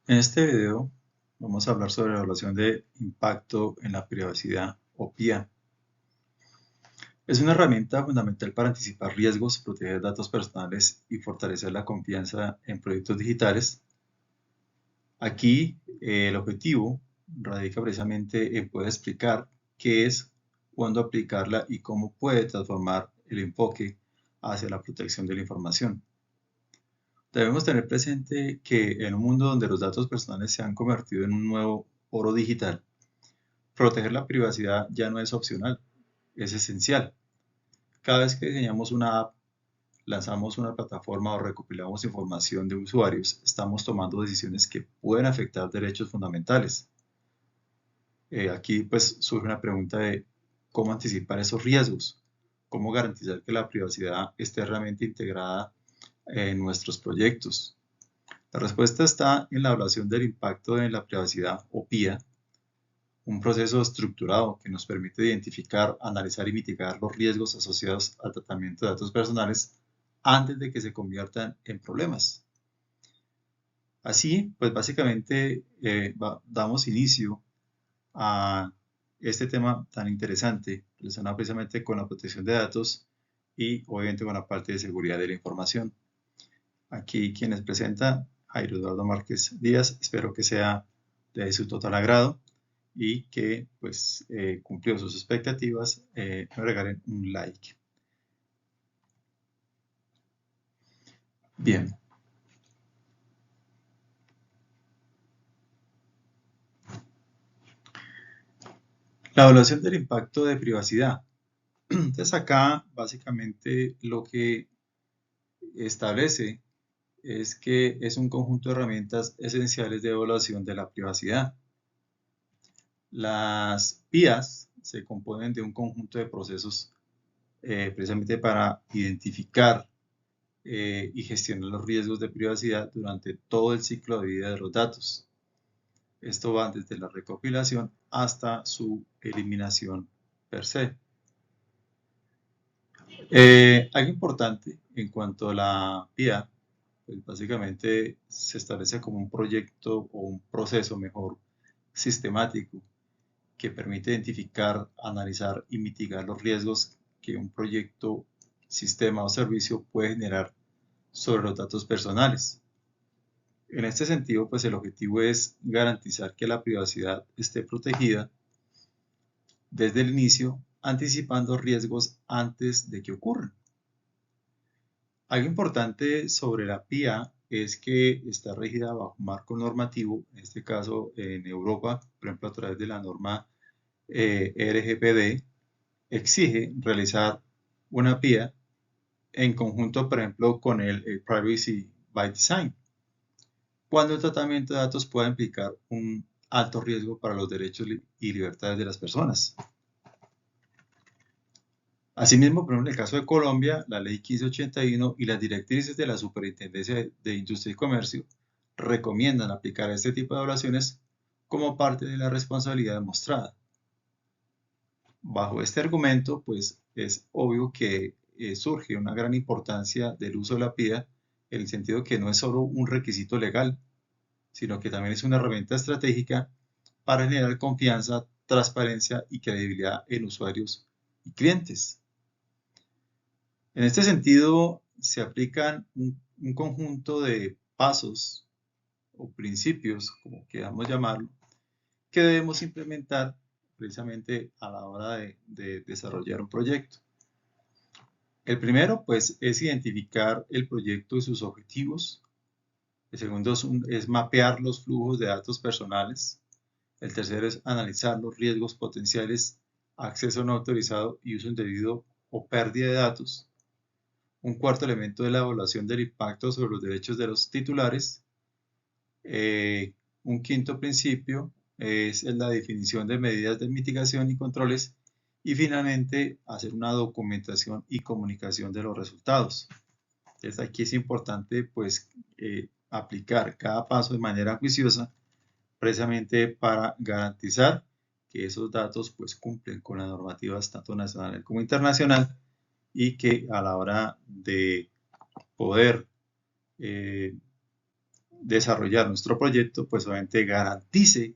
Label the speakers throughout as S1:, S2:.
S1: En este video vamos a hablar sobre la evaluación de impacto en la privacidad o PIA. Es una herramienta fundamental para anticipar riesgos, proteger datos personales y fortalecer la confianza en proyectos digitales. Aquí el objetivo radica precisamente en poder explicar qué es, cuándo aplicarla y cómo puede transformar el enfoque hacia la protección de la información. Debemos tener presente que en un mundo donde los datos personales se han convertido en un nuevo oro digital, proteger la privacidad ya no es opcional, es esencial. Cada vez que diseñamos una app, lanzamos una plataforma o recopilamos información de usuarios, estamos tomando decisiones que pueden afectar derechos fundamentales. Aquí pues surge una pregunta de cómo anticipar esos riesgos, cómo garantizar que la privacidad esté realmente integrada en nuestros proyectos. La respuesta está en la evaluación del impacto en la privacidad o PIA, un proceso estructurado que nos permite identificar, analizar y mitigar los riesgos asociados al tratamiento de datos personales antes de que se conviertan en problemas. Así, pues básicamente damos inicio a este tema tan interesante relacionado precisamente con la protección de datos y obviamente con la parte de seguridad de la información. Aquí quienes presenta Jairo Eduardo Márquez Díaz, espero que sea de su total agrado y que pues cumplió sus expectativas, me regalen un like. Bien. La evaluación del impacto de privacidad. Entonces acá básicamente lo que establece es que es un conjunto de herramientas esenciales de evaluación de la privacidad. Las PIAs se componen de un conjunto de procesos precisamente para identificar y gestionar los riesgos de privacidad durante todo el ciclo de vida de los datos. Esto va desde la recopilación hasta su eliminación per se. Algo importante en cuanto a la PIA, pues básicamente se establece como un proyecto o un proceso mejor sistemático que permite identificar, analizar y mitigar los riesgos que un proyecto, sistema o servicio puede generar sobre los datos personales. En este sentido, pues el objetivo es garantizar que la privacidad esté protegida desde el inicio, anticipando riesgos antes de que ocurran. Algo importante sobre la PIA es que está regida bajo un marco normativo, en este caso en Europa, por ejemplo a través de la norma RGPD, exige realizar una PIA en conjunto, por ejemplo, con el Privacy by Design, cuando el tratamiento de datos pueda implicar un alto riesgo para los derechos y libertades de las personas. Asimismo, por ejemplo, en el caso de Colombia, la Ley 1581 y las directrices de la Superintendencia de Industria y Comercio recomiendan aplicar este tipo de evaluaciones como parte de la responsabilidad demostrada. Bajo este argumento, pues es obvio que surge una gran importancia del uso de la PIA en el sentido que no es solo un requisito legal, sino que también es una herramienta estratégica para generar confianza, transparencia y credibilidad en usuarios y clientes. En este sentido, se aplican un conjunto de pasos o principios, como queramos llamarlo, que debemos implementar precisamente a la hora de desarrollar un proyecto. El primero, pues, es identificar el proyecto y sus objetivos. El segundo es mapear los flujos de datos personales. El tercero es analizar los riesgos potenciales, acceso no autorizado y uso indebido o pérdida de datos. Un cuarto elemento es la evaluación del impacto sobre los derechos de los titulares. Un quinto principio es la definición de medidas de mitigación y controles. Y finalmente, hacer una documentación y comunicación de los resultados. Entonces aquí es importante pues aplicar cada paso de manera juiciosa precisamente para garantizar que esos datos pues cumplen con las normativas tanto nacional como internacional y que a la hora de poder desarrollar nuestro proyecto, pues obviamente garantice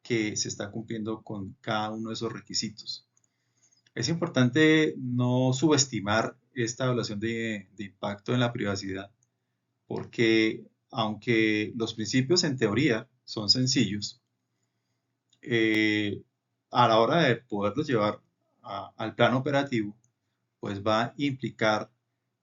S1: que se está cumpliendo con cada uno de esos requisitos. Es importante no subestimar esta evaluación de impacto en la privacidad, porque aunque los principios en teoría son sencillos, a la hora de poderlos llevar al plano operativo, pues va a implicar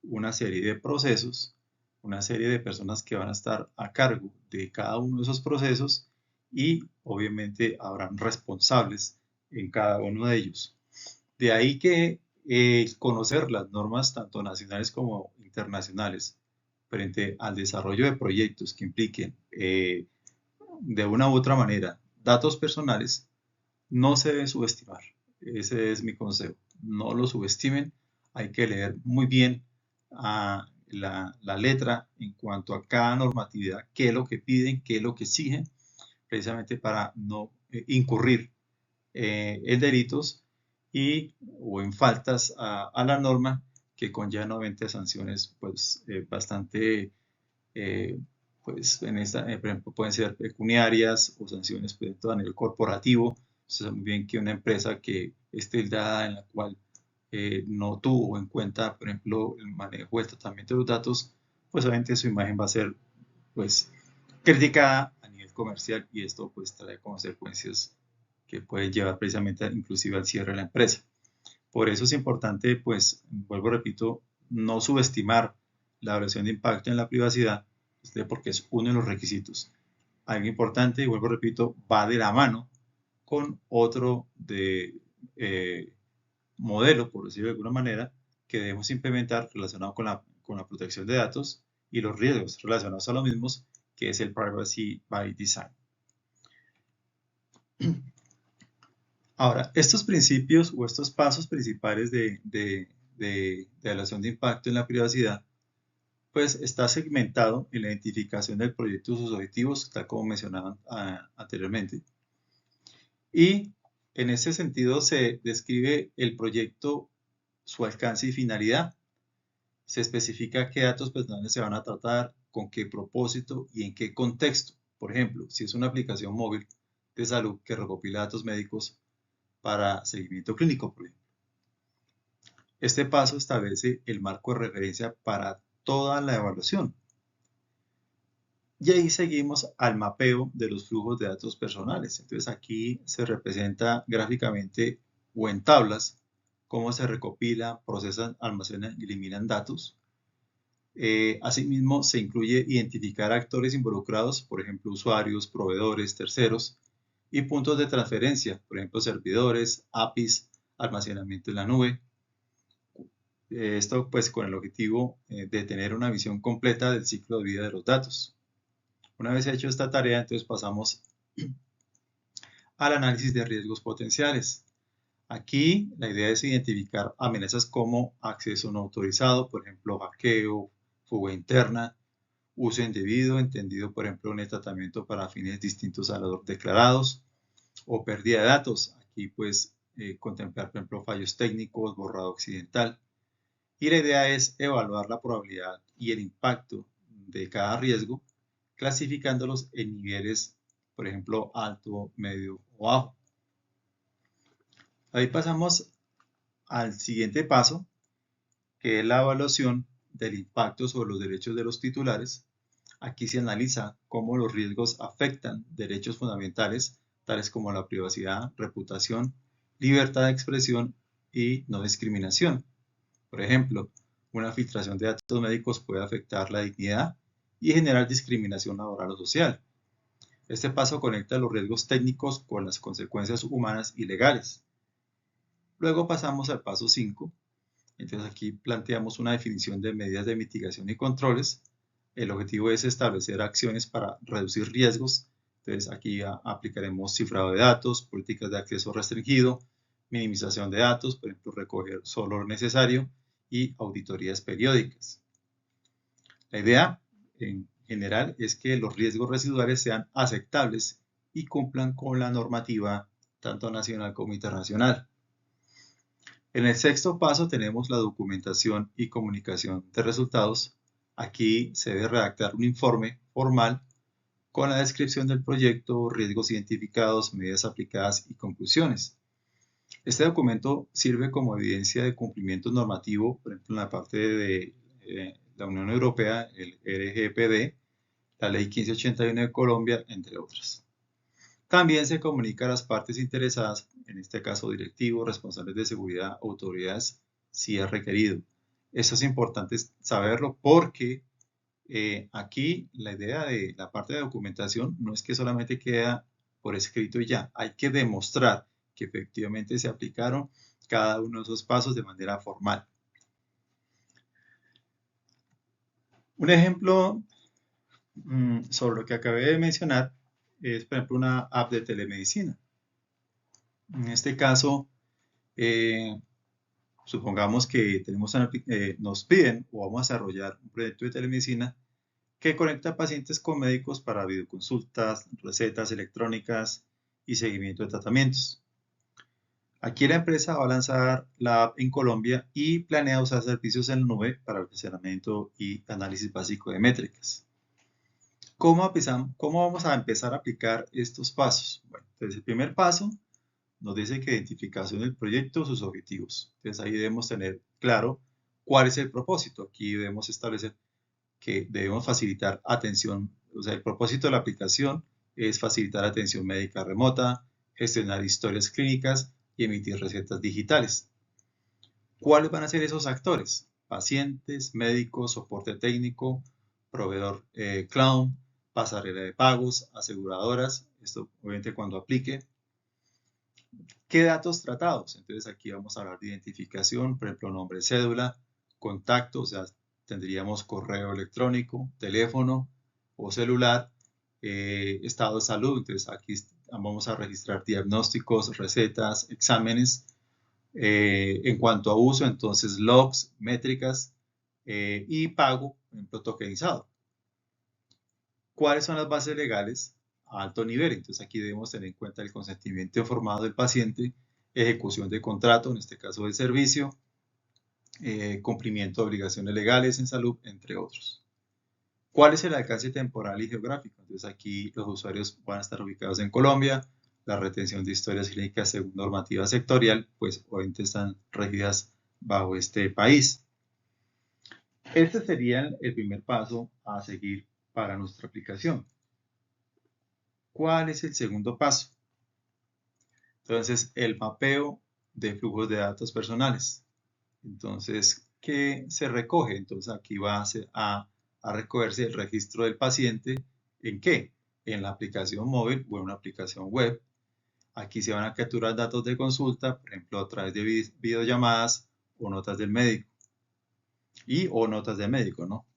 S1: una serie de procesos, una serie de personas que van a estar a cargo de cada uno de esos procesos y obviamente habrán responsables en cada uno de ellos. De ahí que conocer las normas tanto nacionales como internacionales frente al desarrollo de proyectos que impliquen de una u otra manera datos personales no se debe subestimar. Ese es mi consejo. No lo subestimen. Hay que leer muy bien la letra en cuanto a cada normatividad, qué es lo que piden, qué es lo que exigen, precisamente para no incurrir en delitos o en faltas a la norma que conllevan nuevamente sanciones pues bastante pues en esta, por ejemplo, pueden ser pecuniarias o sanciones pues, a nivel corporativo. Se sabe muy bien que una empresa que esté tildada en la cual no tuvo en cuenta, por ejemplo, el manejo, el tratamiento de los datos, pues obviamente su imagen va a ser pues criticada a nivel comercial y esto pues trae consecuencias que pueden llevar precisamente inclusive al cierre de la empresa. Por eso es importante, pues, vuelvo repito, no subestimar la evaluación de impacto en la privacidad, porque es uno de los requisitos. Algo importante, y vuelvo repito, va de la mano con otro modelo, por decirlo de alguna manera, que debemos implementar relacionado con la protección de datos y los riesgos relacionados a los mismos, que es el Privacy by Design. Ahora, estos principios o estos pasos principales de evaluación de impacto en la privacidad, pues está segmentado en la identificación del proyecto y sus objetivos, tal como mencionaban anteriormente. Y en ese sentido se describe el proyecto, su alcance y finalidad. Se especifica qué datos personales se van a tratar, con qué propósito y en qué contexto. Por ejemplo, si es una aplicación móvil de salud que recopila datos médicos para seguimiento clínico, por ejemplo. Este paso establece el marco de referencia para toda la evaluación. Y ahí seguimos al mapeo de los flujos de datos personales. Entonces aquí se representa gráficamente o en tablas cómo se recopilan, procesan, almacenan y eliminan datos. Asimismo, se incluye identificar actores involucrados, por ejemplo, usuarios, proveedores, terceros, y puntos de transferencia, por ejemplo, servidores, APIs, almacenamiento en la nube. Esto pues con el objetivo de tener una visión completa del ciclo de vida de los datos. Una vez hecho esta tarea, entonces pasamos al análisis de riesgos potenciales. Aquí la idea es identificar amenazas como acceso no autorizado, por ejemplo, hackeo, fuga interna, uso indebido, entendido por ejemplo en el tratamiento para fines distintos a los declarados, o pérdida de datos. Aquí pues contemplar por ejemplo fallos técnicos, borrado accidental. Y la idea es evaluar la probabilidad y el impacto de cada riesgo, clasificándolos en niveles, por ejemplo, alto, medio o bajo. Ahí pasamos al siguiente paso, que es la evaluación del impacto sobre los derechos de los titulares. Aquí se analiza cómo los riesgos afectan derechos fundamentales, tales como la privacidad, reputación, libertad de expresión y no discriminación. Por ejemplo, una filtración de datos médicos puede afectar la dignidad y generar discriminación laboral o social. Este paso conecta los riesgos técnicos con las consecuencias humanas y legales. Luego pasamos al paso 5. Entonces aquí planteamos una definición de medidas de mitigación y controles. El objetivo es establecer acciones para reducir riesgos. Entonces aquí aplicaremos cifrado de datos, políticas de acceso restringido, minimización de datos, por ejemplo, recoger solo lo necesario y auditorías periódicas. La idea en general es que los riesgos residuales sean aceptables y cumplan con la normativa tanto nacional como internacional. En el sexto paso tenemos la documentación y comunicación de resultados, Aquí se debe redactar un informe formal con la descripción del proyecto, riesgos identificados, medidas aplicadas y conclusiones. Este documento sirve como evidencia de cumplimiento normativo, por ejemplo, en la parte de la Unión Europea, el RGPD, la Ley 1581 de Colombia, entre otras. También se comunica a las partes interesadas, en este caso directivos, responsables de seguridad, autoridades, si es requerido. Eso es importante saberlo porque aquí la idea de la parte de documentación no es que solamente queda por escrito y ya, hay que demostrar que efectivamente se aplicaron cada uno de esos pasos de manera formal. Un ejemplo sobre lo que acabé de mencionar es, por ejemplo, una app de telemedicina. En este caso, supongamos que nos piden o vamos a desarrollar un proyecto de telemedicina que conecta pacientes con médicos para videoconsultas, recetas electrónicas y seguimiento de tratamientos. Aquí la empresa va a lanzar la app en Colombia y planea usar servicios en la nube para almacenamiento y análisis básico de métricas. ¿Cómo vamos a empezar a aplicar estos pasos? Bueno, entonces el primer paso nos dice que identificación del proyecto, sus objetivos. Entonces ahí debemos tener claro cuál es el propósito. Aquí debemos establecer que debemos facilitar atención, o sea, el propósito de la aplicación es facilitar atención médica remota, gestionar historias clínicas y emitir recetas digitales. ¿Cuáles van a ser esos actores? Pacientes, médicos, soporte técnico, proveedor cloud, pasarela de pagos, aseguradoras, esto obviamente cuando aplique. ¿Qué datos tratados? Entonces aquí vamos a hablar de identificación, por ejemplo, nombre, cédula, contacto, o sea, tendríamos correo electrónico, teléfono o celular, estado de salud, entonces aquí vamos a registrar diagnósticos, recetas, exámenes. En cuanto a uso, entonces logs, métricas y pago, por ejemplo, tokenizado. ¿Cuáles son las bases legales a alto nivel? Entonces aquí debemos tener en cuenta el consentimiento informado del paciente, ejecución de contrato, en este caso de servicio, cumplimiento de obligaciones legales en salud, entre otros. ¿Cuál es el alcance temporal y geográfico? Entonces aquí los usuarios van a estar ubicados en Colombia, la retención de historias clínicas según normativa sectorial, pues obviamente están regidas bajo este país. Este sería el primer paso a seguir para nuestra aplicación. ¿Cuál es el segundo paso? Entonces, el mapeo de flujos de datos personales. Entonces, ¿qué se recoge? Entonces, aquí va a recogerse el registro del paciente. ¿En qué? En la aplicación móvil o en una aplicación web. Aquí se van a capturar datos de consulta, por ejemplo, a través de videollamadas o notas del médico. O notas de médico, ¿no?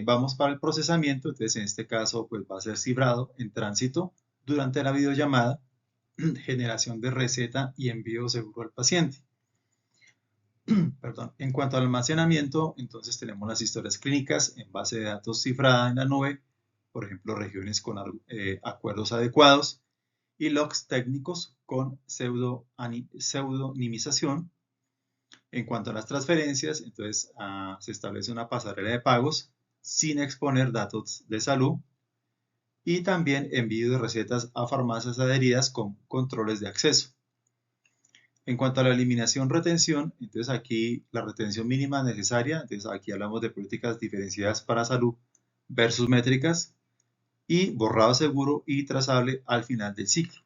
S1: Vamos para el procesamiento, entonces en este caso pues va a ser cifrado en tránsito durante la videollamada, generación de receta y envío seguro al paciente. Perdón. En cuanto al almacenamiento, entonces tenemos las historias clínicas en base de datos cifrada en la nube, por ejemplo, regiones con acuerdos adecuados y logs técnicos con pseudonimización. En cuanto a las transferencias, entonces se establece una pasarela de pagos sin exponer datos de salud y también envío de recetas a farmacias adheridas con controles de acceso. En cuanto a la eliminación-retención, entonces aquí la retención mínima necesaria, entonces aquí hablamos de políticas diferenciadas para salud versus métricas y borrado seguro y trazable al final del ciclo.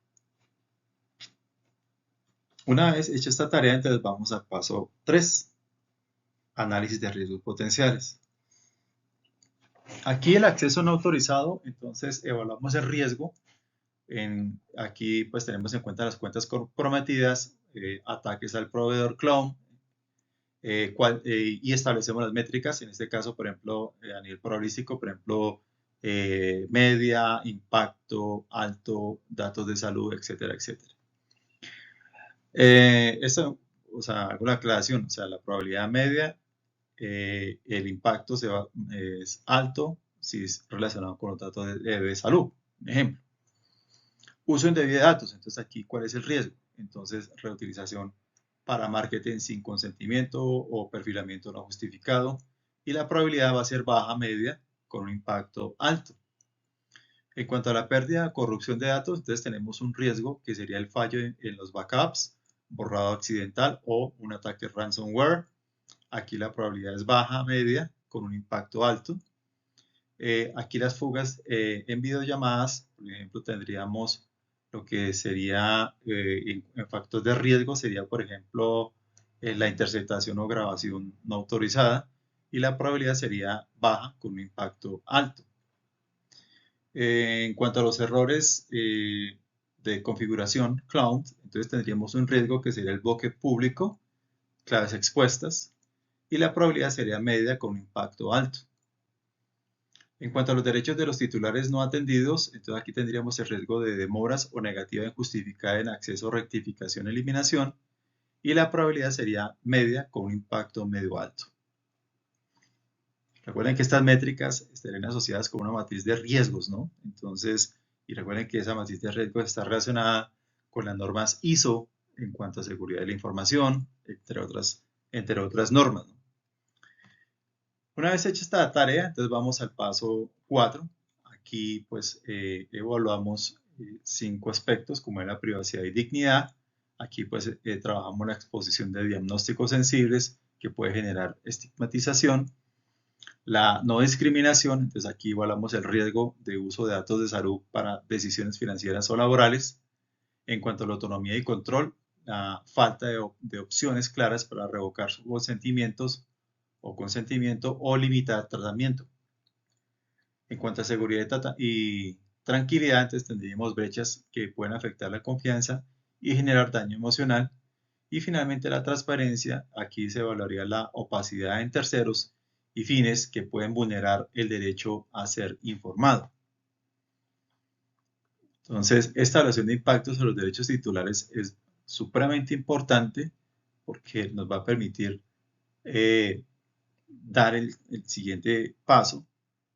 S1: Una vez hecha esta tarea, entonces vamos al paso 3, análisis de riesgos potenciales. Aquí el acceso no autorizado, entonces evaluamos el riesgo. Aquí pues tenemos en cuenta las cuentas comprometidas, ataques al proveedor cloud, y establecemos las métricas, en este caso, por ejemplo, a nivel probabilístico, por ejemplo, media, impacto, alto, datos de salud, etcétera, etcétera. Esto, o sea, hago la aclaración, o sea, la probabilidad media, el impacto es alto si es relacionado con los datos de salud, por ejemplo. Uso indebido de datos, entonces aquí, ¿cuál es el riesgo? Entonces, reutilización para marketing sin consentimiento o perfilamiento no justificado, y la probabilidad va a ser baja, media, con un impacto alto. En cuanto a la pérdida o corrupción de datos, entonces tenemos un riesgo que sería el fallo en los backups, borrado accidental o un ataque ransomware. Aquí la probabilidad es baja, media, con un impacto alto. Aquí las fugas en videollamadas, por ejemplo, tendríamos lo que sería en factores de riesgo, sería por ejemplo la interceptación o grabación no autorizada y la probabilidad sería baja con un impacto alto. En cuanto a los errores de configuración cloud, entonces tendríamos un riesgo que sería el bloque público, claves expuestas, y la probabilidad sería media con un impacto alto. En cuanto a los derechos de los titulares no atendidos, entonces aquí tendríamos el riesgo de demoras o negativa injustificada en acceso, rectificación, eliminación, y la probabilidad sería media con un impacto medio alto. Recuerden que estas métricas estarían asociadas con una matriz de riesgos, ¿no? Entonces, y recuerden que esa matriz de riesgos está relacionada con las normas ISO en cuanto a seguridad de la información, entre otras normas, ¿no? Una vez hecha esta tarea, entonces vamos al paso 4. Aquí pues evaluamos 5 aspectos como es la privacidad y dignidad. Aquí pues trabajamos la exposición de diagnósticos sensibles que puede generar estigmatización. La no discriminación, entonces aquí evaluamos el riesgo de uso de datos de salud para decisiones financieras o laborales. En cuanto a la autonomía y control, la falta de opciones claras para revocar sus consentimientos o consentimiento o limitar tratamiento. En cuanto a seguridad y tranquilidad, entonces tendríamos brechas que pueden afectar la confianza y generar daño emocional. Y finalmente la transparencia, aquí se evaluaría la opacidad en terceros y fines que pueden vulnerar el derecho a ser informado. Entonces, esta evaluación de impactos sobre los derechos titulares es supremamente importante porque nos va a permitir dar el siguiente paso,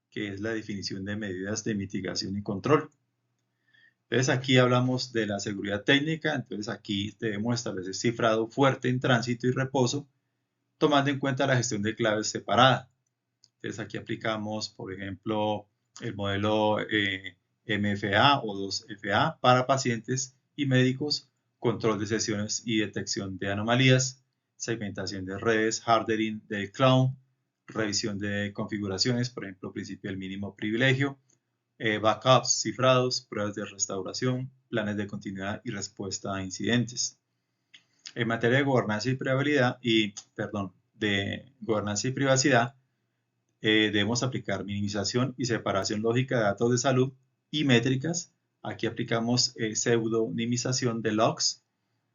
S1: que es la definición de medidas de mitigación y control. Entonces aquí hablamos de la seguridad técnica, entonces aquí debemos establecer cifrado fuerte en tránsito y reposo, tomando en cuenta la gestión de claves separada. Entonces aquí aplicamos, por ejemplo, el modelo MFA o 2FA para pacientes y médicos, control de sesiones y detección de anomalías, segmentación de redes, hardening del cloud, revisión de configuraciones, por ejemplo, principio del mínimo privilegio, backups cifrados, pruebas de restauración, planes de continuidad y respuesta a incidentes. En materia de gobernanza y privacidad, debemos aplicar minimización y separación lógica de datos de salud y métricas. Aquí aplicamos pseudonimización de logs.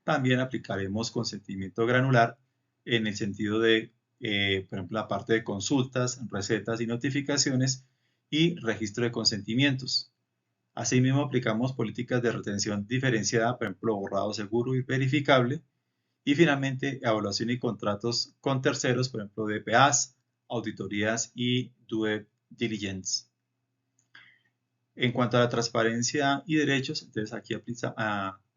S1: También aplicaremos consentimiento granular en el sentido de, por ejemplo, la parte de consultas, recetas y notificaciones y registro de consentimientos. Asimismo, aplicamos políticas de retención diferenciada, por ejemplo, borrado seguro y verificable. Y finalmente, evaluación y contratos con terceros, por ejemplo, DPAs, auditorías y due diligence. En cuanto a la transparencia y derechos, entonces aquí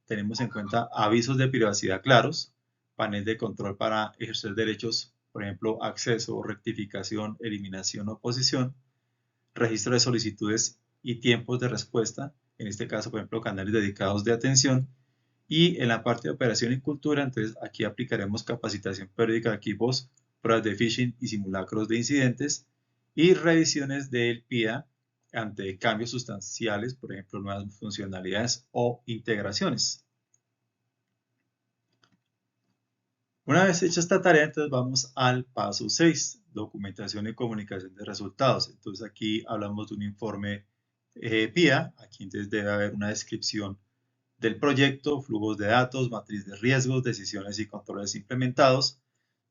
S1: tenemos en cuenta avisos de privacidad claros, panel de control para ejercer derechos, por ejemplo, acceso, rectificación, eliminación o oposición, registro de solicitudes y tiempos de respuesta, en este caso, por ejemplo, canales dedicados de atención. Y en la parte de operación y cultura, entonces aquí aplicaremos capacitación periódica de equipos, pruebas de phishing y simulacros de incidentes y revisiones del PIA ante cambios sustanciales, por ejemplo, nuevas funcionalidades o integraciones. Una vez hecha esta tarea, entonces vamos al paso 6, documentación y comunicación de resultados. Entonces aquí hablamos de un informe PIA, aquí entonces debe haber una descripción del proyecto, flujos de datos, matriz de riesgos, decisiones y controles implementados.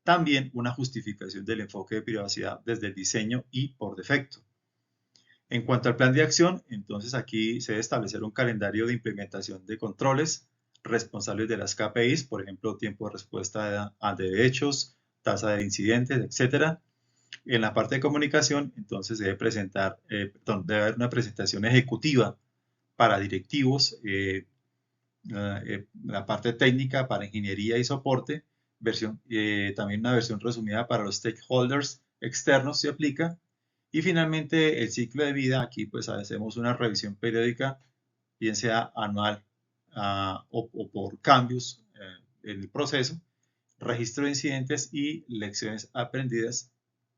S1: También una justificación del enfoque de privacidad desde el diseño y por defecto. En cuanto al plan de acción, entonces aquí se debe establecer un calendario de implementación de controles responsables de las KPIs, por ejemplo, tiempo de respuesta a derechos, tasa de incidentes, etc. En la parte de comunicación, entonces debe haber una presentación ejecutiva para directivos, la parte técnica para ingeniería y soporte, también una versión resumida para los stakeholders, externos se aplica. Y finalmente el ciclo de vida, aquí pues hacemos una revisión periódica, bien sea anual o por cambios en el proceso, registro de incidentes y lecciones aprendidas,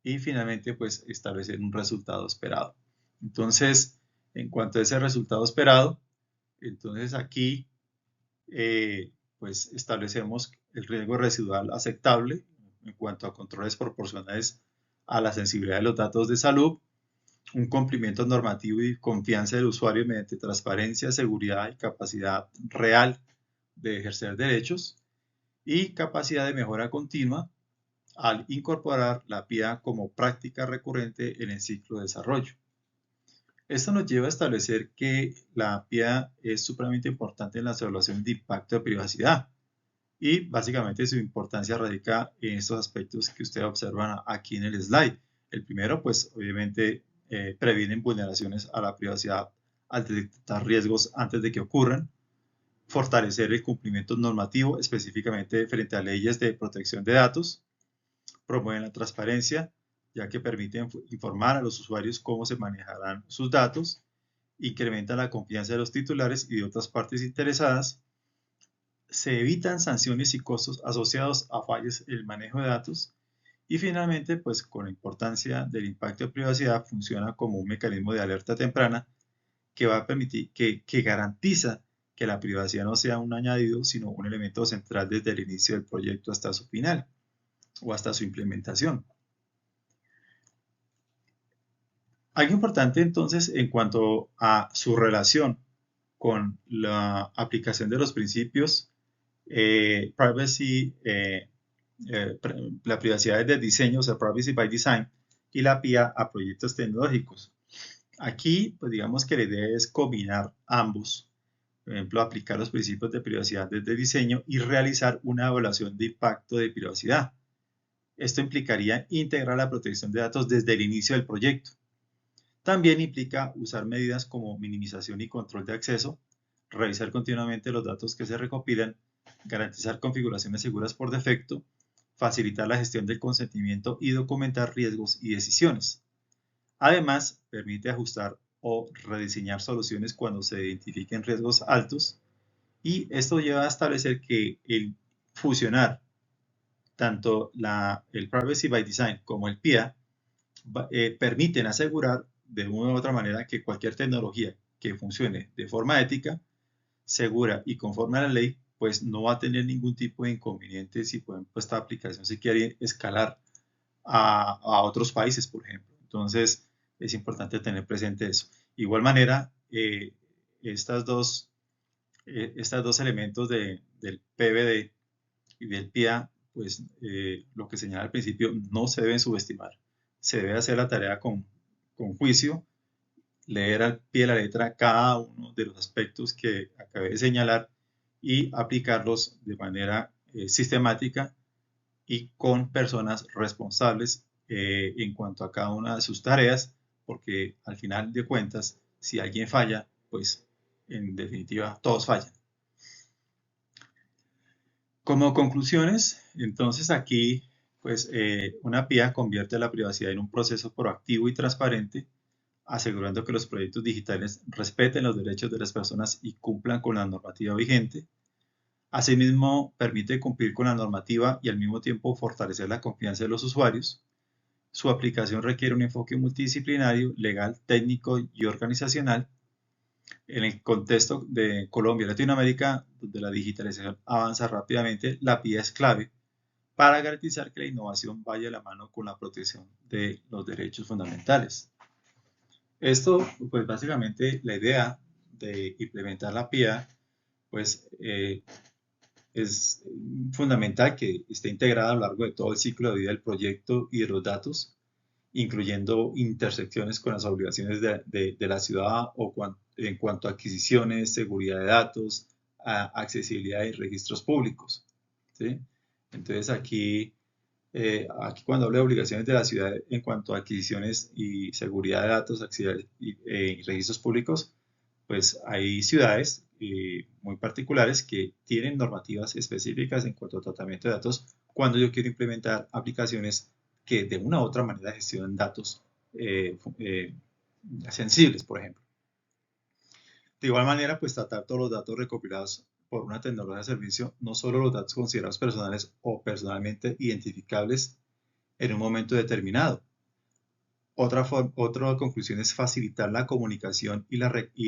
S1: y finalmente pues establecer un resultado esperado. Entonces, en cuanto a ese resultado esperado, entonces aquí pues establecemos el riesgo residual aceptable en cuanto a controles proporcionales a la sensibilidad de los datos de salud, un cumplimiento normativo y confianza del usuario mediante transparencia, seguridad y capacidad real de ejercer derechos, y capacidad de mejora continua al incorporar la PIA como práctica recurrente en el ciclo de desarrollo. Esto nos lleva a establecer que la PIA es supremamente importante en la evaluación de impacto de privacidad, y básicamente su importancia radica en estos aspectos que ustedes observan aquí en el slide. El primero, pues obviamente previenen vulneraciones a la privacidad al detectar riesgos antes de que ocurran, fortalecer el cumplimiento normativo específicamente frente a leyes de protección de datos, promueven la transparencia, ya que permiten informar a los usuarios cómo se manejarán sus datos, incrementan la confianza de los titulares y de otras partes interesadas, se evitan sanciones y costos asociados a fallos en el manejo de datos, y finalmente, pues con la importancia del impacto de privacidad, funciona como un mecanismo de alerta temprana que va a permitir, que garantiza que la privacidad no sea un añadido, sino un elemento central desde el inicio del proyecto hasta su final o hasta su implementación. Algo importante entonces en cuanto a su relación con la aplicación de los principios la privacidad de diseño, o sea, privacy by design, y la PIA a proyectos tecnológicos. Aquí, pues digamos que la idea es combinar ambos, por ejemplo, aplicar los principios de privacidad desde diseño y realizar una evaluación de impacto de privacidad. Esto implicaría integrar la protección de datos desde el inicio del proyecto. También implica usar medidas como minimización y control de acceso, revisar continuamente los datos que se recopilan, garantizar configuraciones seguras por defecto, facilitar la gestión del consentimiento y documentar riesgos y decisiones. Además, permite ajustar o rediseñar soluciones cuando se identifiquen riesgos altos, y esto lleva a establecer que el fusionar tanto el Privacy by Design como el PIA permiten asegurar de una u otra manera que cualquier tecnología que funcione de forma ética, segura y conforme a la ley, pues no va a tener ningún tipo de inconveniente si, por ejemplo, esta aplicación se quiere escalar a otros países, por ejemplo. Entonces, es importante tener presente eso. De igual manera, estos dos elementos del PVD y del PIA, pues lo que señala al principio, no se deben subestimar. Se debe hacer la tarea con juicio, leer al pie de la letra cada uno de los aspectos que acabé de señalar y aplicarlos de manera sistemática y con personas responsables en cuanto a cada una de sus tareas, porque al final de cuentas, si alguien falla, pues en definitiva todos fallan. Como conclusiones, entonces aquí, pues una PIA convierte la privacidad en un proceso proactivo y transparente, asegurando que los proyectos digitales respeten los derechos de las personas y cumplan con la normativa vigente. Asimismo, permite cumplir con la normativa y al mismo tiempo fortalecer la confianza de los usuarios. Su aplicación requiere un enfoque multidisciplinario, legal, técnico y organizacional. En el contexto de Colombia y Latinoamérica, donde la digitalización avanza rápidamente, la PIA es clave para garantizar que la innovación vaya de la mano con la protección de los derechos fundamentales. Esto, pues básicamente la idea de implementar la PIA, pues es fundamental que esté integrada a lo largo de todo el ciclo de vida del proyecto y de los datos, incluyendo intersecciones con las obligaciones de la ciudad en cuanto a adquisiciones, seguridad de datos, accesibilidad y registros públicos, ¿sí? Entonces aquí cuando hablo de obligaciones de la ciudad en cuanto a adquisiciones y seguridad de datos, y registros públicos, pues hay ciudades muy particulares que tienen normativas específicas en cuanto a tratamiento de datos cuando yo quiero implementar aplicaciones que de una u otra manera gestionen datos sensibles, por ejemplo. De igual manera, pues tratar todos los datos recopilados por una tecnología de servicio, no solo los datos considerados personales o personalmente identificables en un momento determinado. Otra conclusión es facilitar la comunicación y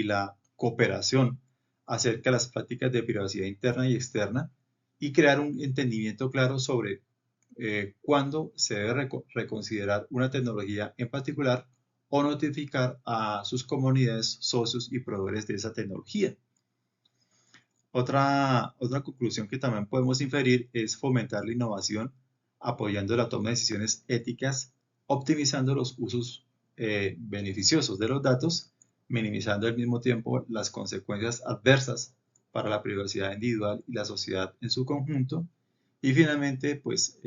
S1: la cooperación acerca de las prácticas de privacidad interna y externa y crear un entendimiento claro sobre cuándo se debe reconsiderar una tecnología en particular o notificar a sus comunidades, socios y proveedores de esa tecnología. Otra conclusión que también podemos inferir es fomentar la innovación apoyando la toma de decisiones éticas, optimizando los usos beneficiosos de los datos, minimizando al mismo tiempo las consecuencias adversas para la privacidad individual y la sociedad en su conjunto. Y finalmente, pues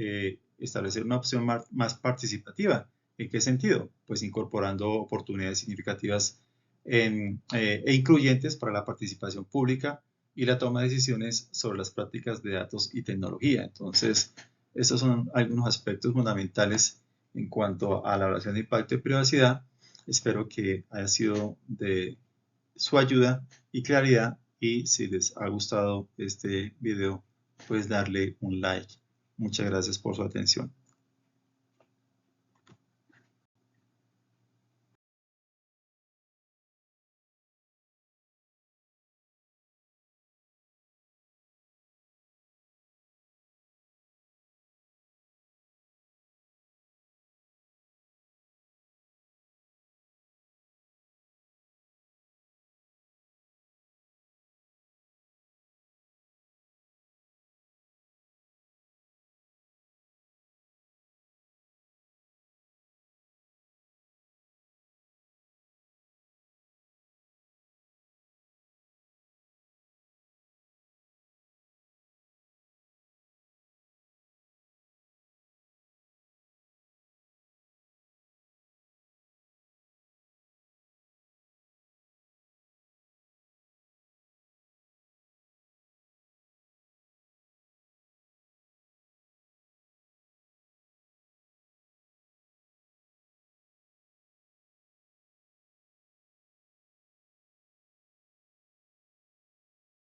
S1: establecer una opción más participativa. ¿En qué sentido? Pues incorporando oportunidades significativas e incluyentes para la participación pública y la toma de decisiones sobre las prácticas de datos y tecnología. Entonces, estos son algunos aspectos fundamentales en cuanto a la evaluación de impacto y privacidad. Espero que haya sido de su ayuda y claridad, y si les ha gustado este video, pues darle un like. Muchas gracias por su atención.